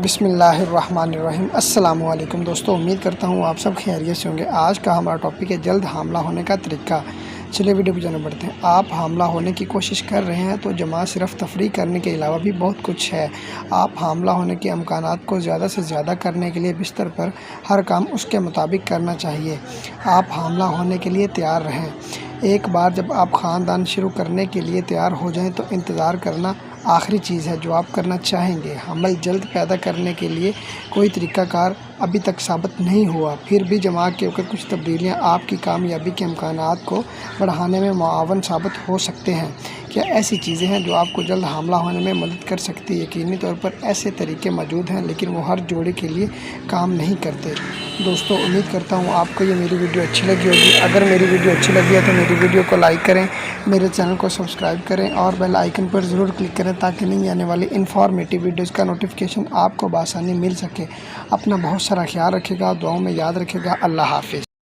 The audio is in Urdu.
بسم اللہ الرحمن الرحیم۔ السلام علیکم دوستو، امید کرتا ہوں آپ سب خیریت سے ہوں گے۔ آج کا ہمارا ٹاپک ہے جلد حاملہ ہونے کا طریقہ۔ چلیے ویڈیو کو جانا بڑھتے ہیں۔ آپ حاملہ ہونے کی کوشش کر رہے ہیں تو جماع صرف تفریح کرنے کے علاوہ بھی بہت کچھ ہے۔ آپ حاملہ ہونے کے امکانات کو زیادہ سے زیادہ کرنے کے لیے بستر پر ہر کام اس کے مطابق کرنا چاہیے۔ آپ حاملہ ہونے کے لیے تیار رہیں۔ ایک بار جب آپ خاندان شروع کرنے کے لیے تیار ہو جائیں تو انتظار کرنا آخری چیز ہے جو آپ کرنا چاہیں گے۔ حمل جلد پیدا کرنے کے لیے کوئی طریقہ کار ابھی تک ثابت نہیں ہوا، پھر بھی جماع کے وقت کچھ تبدیلیاں آپ کی کامیابی کے امکانات کو بڑھانے میں معاون ثابت ہو سکتے ہیں۔ کیا ایسی چیزیں ہیں جو آپ کو جلد حاملہ ہونے میں مدد کر سکتی ہیں؟ یقینی طور پر ایسے طریقے موجود ہیں، لیکن وہ ہر جوڑے کے لیے کام نہیں کرتے۔ دوستو، امید کرتا ہوں آپ کو یہ میری ویڈیو اچھی لگی ہوگی۔ اگر میری ویڈیو اچھی لگی ہے تو میری ویڈیو کو لائک کریں، میرے چینل کو سبسکرائب کریں اور بیل آئیکن پر ضرور کلک کریں تاکہ نئی آنے والی انفارمیٹیو ویڈیوز کا نوٹیفیکیشن آپ کو بآسانی مل سکے۔ اپنا بہت سارا خیال رکھے گا، دعاؤں میں یاد رکھے گا۔ اللہ حافظ۔